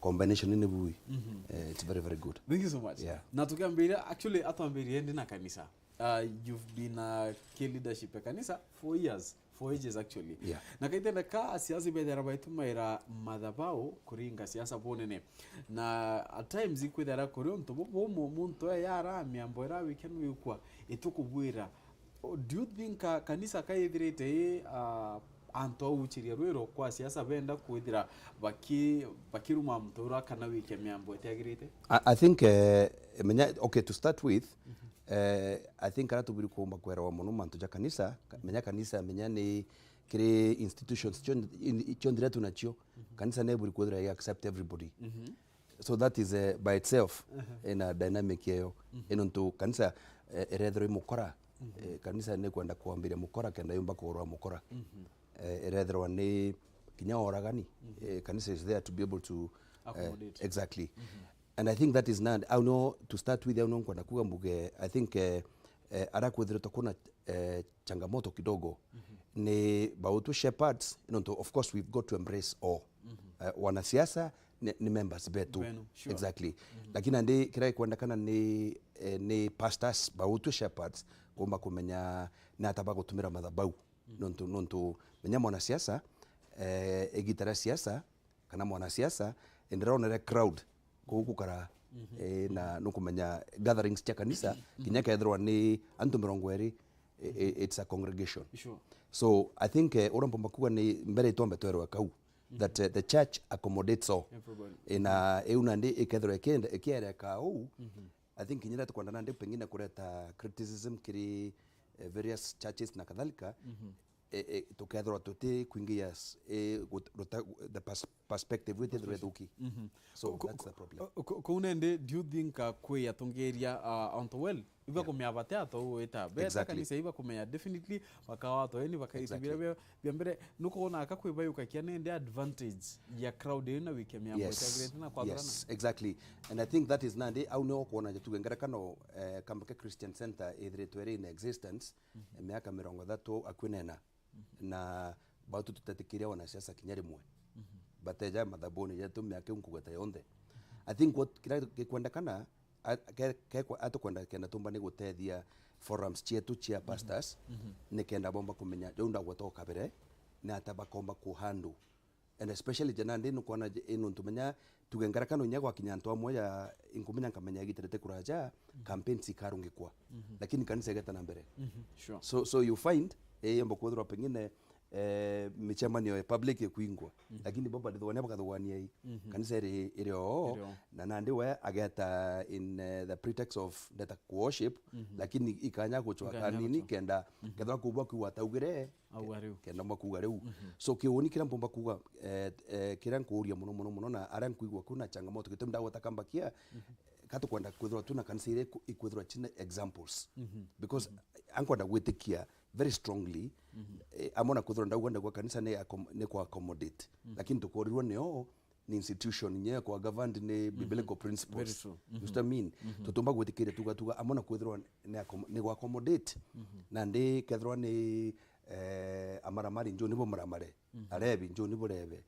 combination in bui. It's very, very good. Thank you so much. Yeah. Na tukiambiria actually atuambirie ndi na kanisa. You've been key leadership ya kanisa for years. 4 ages actually. Yeah. Na kaitenda ka siasa bedera baitumaira madhabao kuringa siasa bonene. Na at times ikwedera kurionto bo muntu yara miamboera weekend wikwa etukubwira. Do you think kanisa kaithirite anto uchiria rwero kwa siasa benda kwithira bakiruma mtura kana wike miambo etagirite? I think okay, to start with I think ara tubiri kuomba kwera wa muno mantu ja kanisa menya kanisa menya ni kire institutions chondira tunachio kanisa ne buri kwithira accept everybody. So that is by itself in a dynamic yeyo enonto kanisa erethero mukora kanisa ne kwenda kuambiria mukora kenda yumba kurwa mukora erethero ni kinya oragani kanisa is there to be able to accommodate. Exactly. And I think that is not, I know to start with, I know kwenda kuga mbuge, I think ara kwethira tokona changamoto kidogo ni bautu shepherds, of course we've got to embrace all. Wanasiasa ni members betu. Sure. Exactly. Lakini andi kirai kwenda kana ni pastors bautu shepherds kumba kumenya na ataba gutumira madhabau. Nontu menya mwanasiasa egitara siasa kana mwanasiasa enderona crowd kugukara na nukumenya gatherings cia kanisa kinya kethirwa ni antu 20 it's a congregation. Sure. So I think urampomba kuga ni mbere itombe twerwa kau that the church accommodates all ina euna ndi ikethirwa ikiere kau. I think kinyira tukwandana ndi pengine kureta criticism kiri various churches na kadhalika tukethirwa tuti kuingia the perspective with the reduki. So that's the problem. Kunende, do you think kwe yatongeria onto well iba kumya batea to eta beta kanisa iba kumya definitely wakawa to eni wakaisibira biambere nuko ona akakwe bayuka kianende advantage ya crowd ina wikemya mbote na kwa drana. Yes, exactly. And I think that is nandi au no kuona tugengera kano Kambake Christian Center idretwere in existence miaka 30 akwinena na bautu tutatikiria wanasiasa kinyari mwe bateja madhaboni yetu miaka nkugata yonde. I think what kwenda kana atokwenda kenda tumba ni gutethia forums chietu chia pastors ni kenda bomba kumenya jonda gwatoka bere na atabakomba kuhandu, and especially jana ndi nukuona inu tumenya tugengera kano nyagwa kinyanto moya inkumenya nkamenya giterete kuraja campaigns ikarungikwa lakini kanisa geta na mbere. Sure. So you find yambo kwethwa pengine michemanio ya public kuingwa lakini bomba ndithwane bakathwania hii kanisa iri na nandi we ageta in the pretext of data worship lakini ikanya guchwa kanini kenda kethwa kubwa kuwa taugire kenda makuga riu. So kioni kira bomba kuga kira nkuria muno na ara nkuigwa kuna changamoto kitemda gwatakambakia katu kwenda kwethwa tuna kanisa ire ikwethwa chine examples because ankwenda gwitikia very strongly amona kuthora ndagwenda kwa kanisa ne kwa accommodate lakini tukorirwa neo ni institution nye kwa governed ne biblical principles. You mean tutumba gwetikire tuga amona kuthirwa ne kwa accommodate na ndi kethirwa ni amaramari njo nibo maramare arebi njo nibo rebe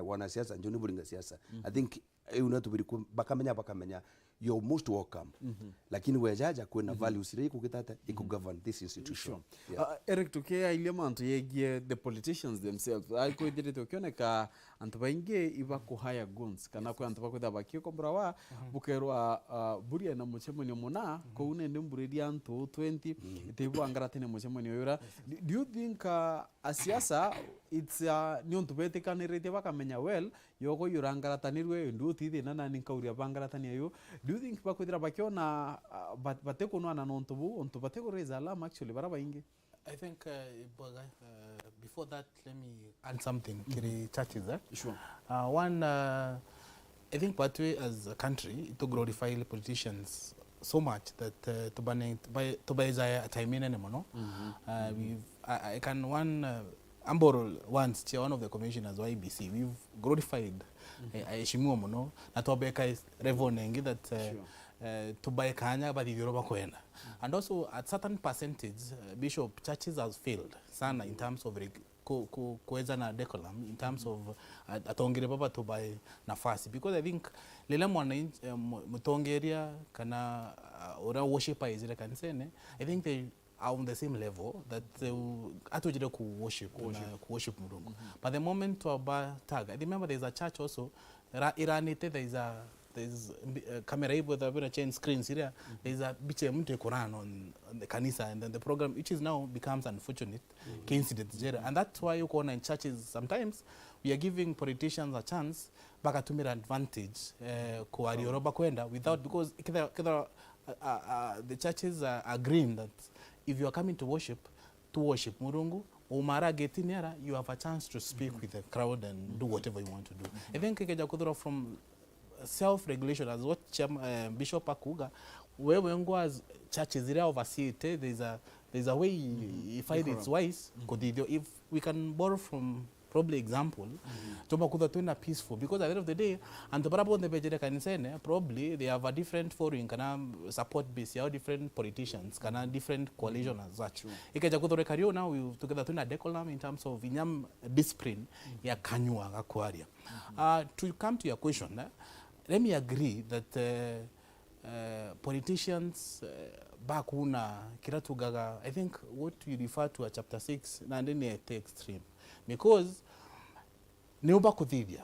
wana siasa njo nibo ringa siasa. I think una tubiri bakamenya you're most welcome lakini wejaja kwena values ire kugitata iku govern this institution. Eric tukia ile mantu yegie the politicians themselves ai ko dire to kioneka antubainge iba ko higher guns kana ko antuba ko dabaki ko brawa bukerwa buria na muchemoni mona ko une ndimburidi antu 20 itebu angaratene muchemoni yura. Do you think asiasa it's ni ontubete kanirete bakamenya well yoko yurangaratanirwe ndu tithina na ninkauria bangaratanio yo. Do you think bakwithira bakiona bateko no ana nontubu ontu bateko reza alarm actually baraba inge? I think before that let me add something kiri churches Sure. One I think pathway as a country to glorify the politicians so much that to buy a time in no. I can one Amboro once chair one of the commissioners of IBC we've glorified Aishimiwa muno na tobeka is revonengi that to buy kanya but Yoruba kwenda. And also at certain percentage bishop churches has failed sana in terms of kuweza na decorum in terms of atongere baba to by nafasi, because I think lele mwana mutongeria kana ora worshiper izile kanisene, I think they are on the same level that atujire ku worship Mulungu. But the moment to aba tag, I remember there's a church also iranite, there's camera able to change screens here. There's a biche mtu Quran on the kanisa, and then the program, which is now becomes unfortunate incident, and that's why you go in churches sometimes we are giving politicians a chance baka tumira advantage kwa Yoruba kwenda without, because the churches are agreeing that if you are coming to worship Mulungu, umara getiniara, you have a chance to speak with the crowd and do whatever you want to do. I think keja kudura from self-regulation, as what Bishop Akuga, where when go as churches there oversee it, there's a way you find it's wise. If we can borrow from probably example, peaceful, because at the end of the day, and the Barabo the Bejere Kanisene, probably they have a different foreign support base, different politicians, different coalition as such. Ikajakudo Rekario now we together to a decorum in terms of inyam discipline ya kanyua aquaria. To come to your question, let me agree that politicians back una kiratugaga, I think what you refer to as chapter 6 and then extreme, because neuba kuthibia,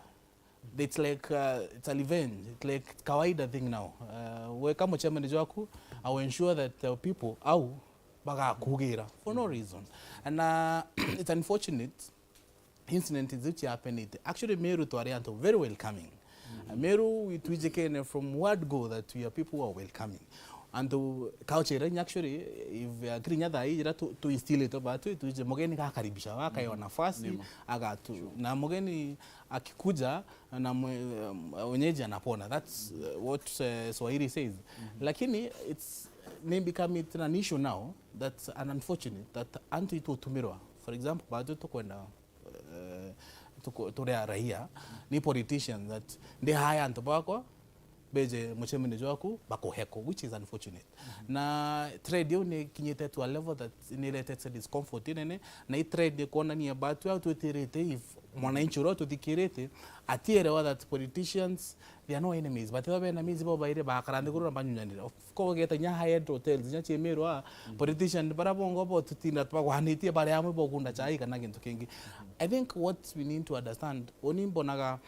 it's like it's a revenge, it's like kawaida thing now. We kama chairman wako, I will ensure that people au baga kugira for no reason, and it's unfortunate incident is which happened. Actually Meru to Arianto very welcoming. Meru we twijekene from word go that we are people who are welcoming. And to culture actually if Kenya da ira to instill it about to mugeni kakaribisha waka ya nafasi agatu na mugeni akikuja na wenyeji anapona. That's what Swahili says. Lakini it's may become it an issue now that's an unfortunate that antu ito tumirwa. For example, bado to kwenda to raia ni politicians that they hire antu bako beje mchemene wako bako heko, which is unfortunate. Na trade yo ne kinyete to a level that inelated discomfort inene na trade kona ni abatu au tuiterete if mwananchi roto dikirete atiere that politicians they are no enemies, but they are enemies bo baire ba karande kuru banyunyani. Of course geta nya high hotels nya chemero politician barabongo bo tutina twa haniti bare amwe bo kunda chai kana kintu kingi. I think what we need to understand onimbonaga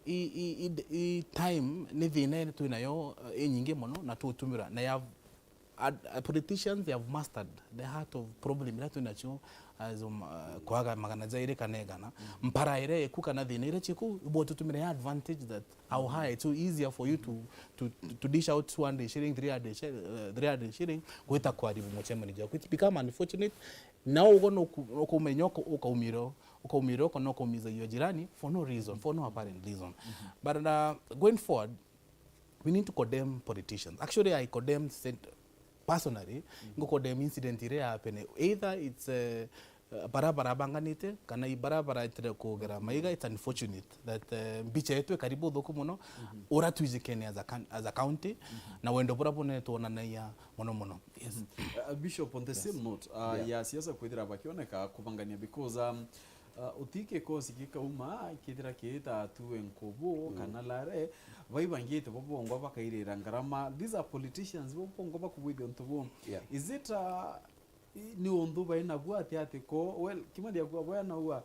time ni thine tuinayo nyingi mono na tutumira na have politicians, they have mastered the heart of problem that tunacho as kwaga magana zaire kanegana mpara ire kuka na thine ire chiku bo tutumira advantage that how high it's so easier for you to dish out 200 shilling 300 shilling kuita kwa divu mochema nija it become unfortunate now ugono kumenyoko ukaumiro kono kumiza hiyo jirani for no reason, for no apparent reason. But going forward, we need to condemn politicians. Actually, I condemn personally, go condemn incident ire happen. Either it's barabara banganite kana ibarabara itre kugera maiga. It's unfortunate that bicha yetu karibu dhoko mono ora tuizikene as a county na wendo borabone tuona na ya mono. Yes. Bishop, on the same note, ya siasa kwithira bakioneka kubangania because utike kosi kikauma kithira kita tu enkobo kana lare vaibangite bobongo bakairira ngarama. These are politicians bobongo bakubwide ontobo. Is it ni ondu baina bwati atiko well kimandi yakwa na uwa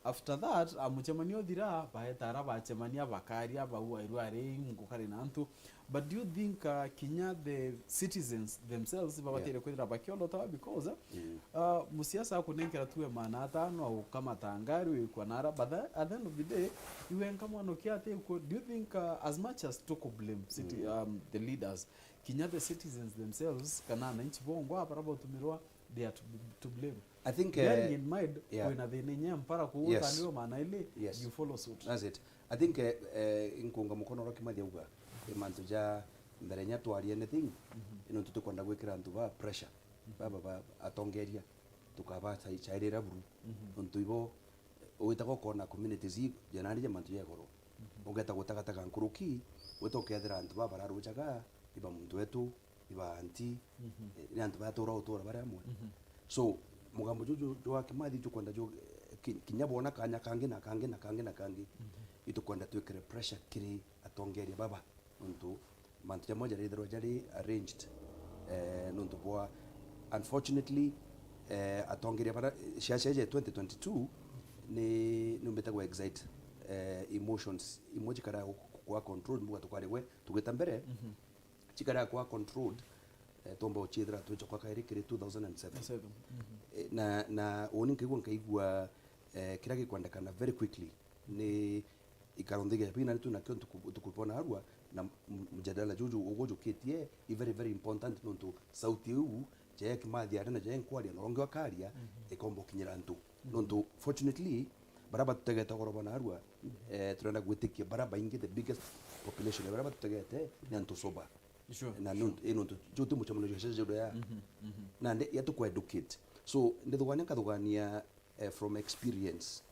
after that amuchemanio dira baetara bachemania bakaria baua irware ngukare nantu. But do you think Kenya the citizens themselves babatire kwithira bakiolo tawa because musiasa kunenkera tuwe manata no kama tangari kwa nara, but at the end of the day you kama nokiate. Do you think as much as to blame city the leaders, Kenya the citizens themselves kana na nchi bongo aparabo tumirwa they are to blame? I think in mind when they nenya mpara kuuta ndio maana ile you follow suit. That's it. I think inkunga mukono rokimadia uga mantu ja mberenya twari anything ino tutukonda gwikira ntu ba pressure baba atongeria tukaba chairira buru ntu ibo uitako kona communities janari mantu ya goro ugeta gutakataka nkuruki wetokethira ntu baba raruchaga iba muntu wetu iba anti ni antu batora utora bare amwe. So mugambo jojo jo akimathi tukonda jo kinya bona kanya kangi na kangi itukwenda twikire pressure kiri atongeria baba nuntu mantu moja ritherwa jari arranged nuntu bwa unfortunately atongeria bara ciaceje 2022 ni numbetagwa excite emotions imojikara kwa control mbuga tukwarewe tugita mbere chikara kwa controlled tombo chidra tucho kwa kairi kiri 2007 na oni nkigwa nkaigwa kira gikwandekana very quickly ni ikarondege pina tu na kyo tukupona arua na mjadala juju ugojo ketie i very important nonto sauti u je kimathi arena je nkwaria no rongo akaria ikombo kinyira ntu nonto fortunately baraba tutegeta gorobana arua turenda gwitikia baraba ingi the biggest population baraba tutegete ni antu soba na nonto jutu mucho muno jeje ya na yatu kwa educate so ndithugania kathugania from experience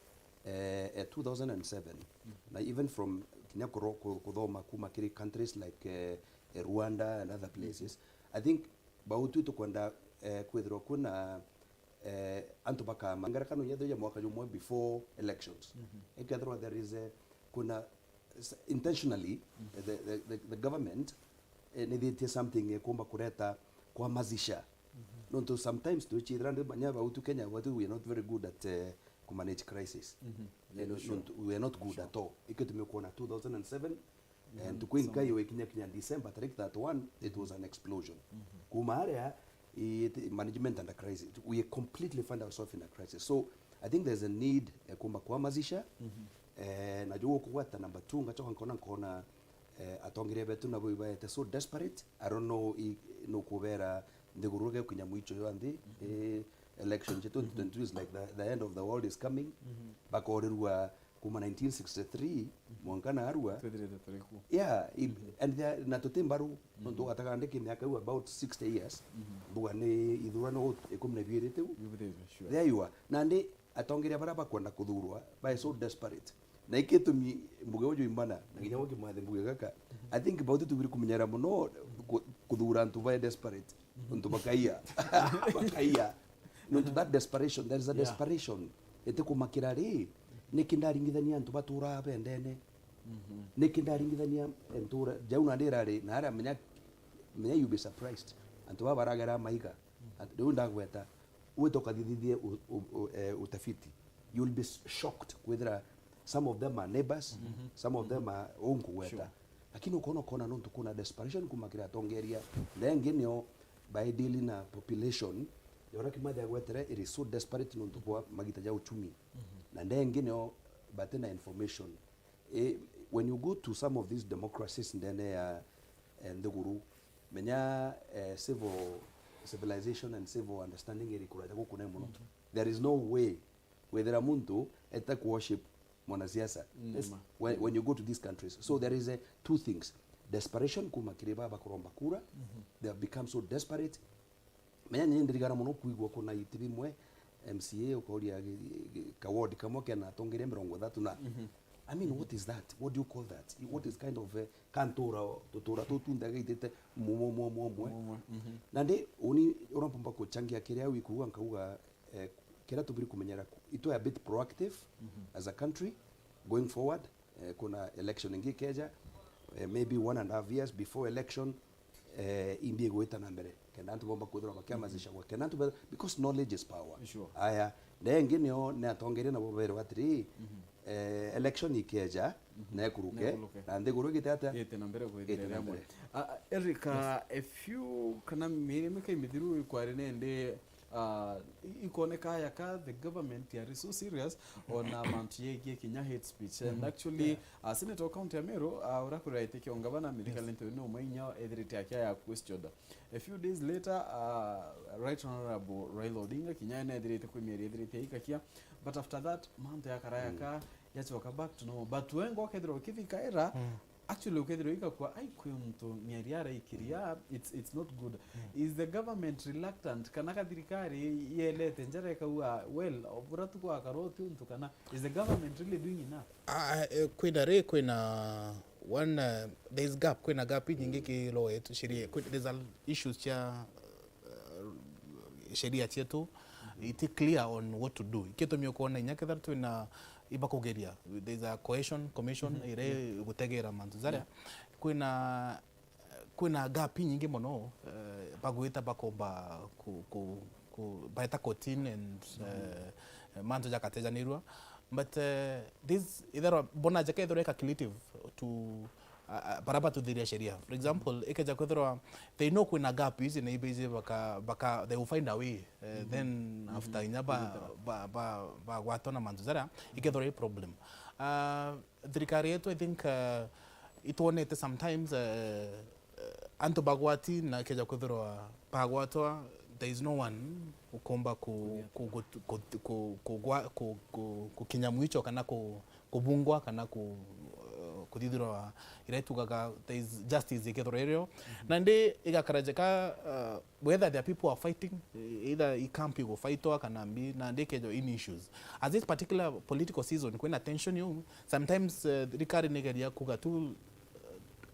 2007 na even from kinyakoro kuthoma kuma kiri countries like Rwanda and other places I think bautu to kwenda kwithiro kuna antu baka mangarakano yetho ya mwaka jumwe before elections ekethro there is kuna intentionally the government needed something kumba kureta kwa mazisha nonto sometimes to chidrande banya bautu Kenya what we are not very good at manage crisis we are not good at all iketumekuona 2007 and tukwinka yo kinya December 31 it was an explosion kuma area management under crisis we completely find ourselves in a crisis so I think there's a need kumba kwa mazisha na juo kuwata number 2 ngachoka nkona atongire betu na boiba ete so desperate I don't know no kubera ndiguruge kunya mwicho yo andi election 2022 is like the end of the world is coming bakorerwa kuma 1963 mwankana arua yeah and na totembaru ndo atakandike miaka about 60 years buga ni ithurano ikumne birete there you are na ndi atongire baraba kwenda kuthurwa by so desperate na ikitumi mbuge ojo imana na ginya woki mwathe mbuge gaka I think about it tubiri kumenyera muno kuthura ntu by desperate ntu bakaiya no to that desperation there is a desperation ete kumakira ri nikindaringithania antu batura bendene nikindaringithania entura jauna ndira ri na ara menya you be surprised antu baragera maiga antu ndagweta utoka thithithie utafiti you will be shocked whether some of them are neighbors some of them are unkuweta lakini ukoona no tukuna desperation kumakira tongeria lengenyo by dealing na population yora kimathi agwetere it is so desperate nuntu kwa magita ja uchumi na ndengine batena information when you go to some of these democracies ndene ya nduguru menya civilization and civil understanding iri kuraja kuna muno there is no way whether muntu eta worship mwanasiasa when you go to these countries so there is two things desperation kuma kireba bakuromba kura they have become so desperate menya ndirigara muno kuigwa kuna itibimwe MCA ukoria kaward kamo kana tongere 30 na I mean what is that what do you call that what is kind of kantora tutura tutunda gaitete mwe na ndi uni urompomba kuchangia kiria wikuwa nkauga kira tubiri kumenyera ito a bit proactive as a country going forward kuna election ingi keja maybe 1.5 years before election imbie goita na mbere kenantu bomba kudura bakama zisha kwa kenantu because knowledge is power aya ndengine o na tongere na bobere watri election ikeja na kuruke na ndiguruke tata yete na mbere ko ithire amwe Erika if you kana mirime kai mithiru kware nende ikoneka yaka the government are so serious on amount yegi kinya hate speech and actually Senator County Amero urakura iteke ongabana medical interview mainya edrite ya question a few days later right honorable Raila Odinga kinya na edrite ko meri edrite ikakia but after that month ya karayaka yachoka back to normal but wengo kedro kifika era actually ukethiro ikakwa aikwe mtu miariara ikiria it's not good is the government reluctant kana kathirikari yelete njara kaua well oburatu kwa karoti mtu kana is the government really doing enough kwina one there is gap kwina gap nyingi ki law yetu sheria there's issues cha sheria chetu iti clear on what to do iketo mio kuona inyakethara twina iba kugeria there's a cohesion commission ire gutegera mantu zaria kwina gap nyingi muno baguita bakomba ku baita cotin and mantu jakatejanirwa but this either bona jakethora calculative to baraba to the sheria. For example, ikeja kwethora they know kwina gap is in ibeze baka they will find a way then after inyaba ba watona manzara ikethora a problem. Thirikari yetu I think ituonete sometimes anto bagwati na ikeja kwethora bagwatwa there is no one ukomba ku kinyamuicho kana kubungwa kana kudidiro iretugaga there is justice ikethorero nande igakarajeka whether there are people who are fighting either I can't go fight or kanambi nande kejo in issues as this particular political season when attention you sometimes rikari negeria kuga tu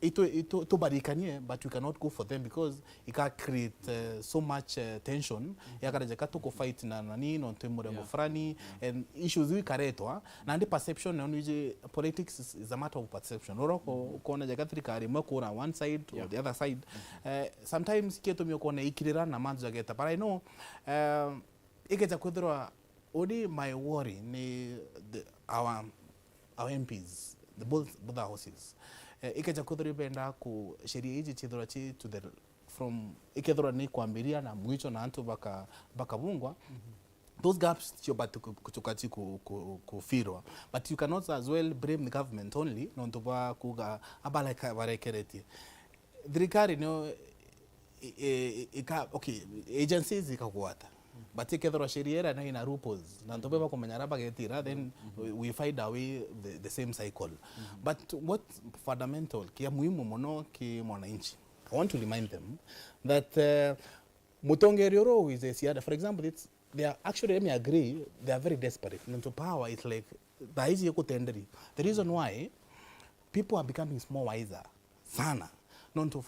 ito barikanie but you cannot go for them because it can create so much tension yakarajeka to fight na nani no temore mofrani and issues we karetwa na ndi perception na nje politics is a matter of perception oroko kona jagatrikari mako na one side or the other side sometimes keto myo kona ikirira na manzo jageta but I know ikeja kwedrwa only my worry ni our MPs the both houses ikeja kuthuri benda ku sheria hizi chithura chi to the from ikethura ni kwambiria na mwicho na antu bakabungwa those gaps sio but kuchukati kufirwa but you cannot as well blame the government only no ntoba kuga abala ka barekereti thirikari no okay agencies ikakwata but ikethura sheria na ina loopholes na ntoba bakomenya bagetira then we find a way the same cycle but what fundamental kia muhimu muno ki mwananchi I want to remind them that mutongerioro is a siada for example they are actually let me agree they are very desperate into power it's like the easy kutenderi the reason why people are becoming more wiser sana not to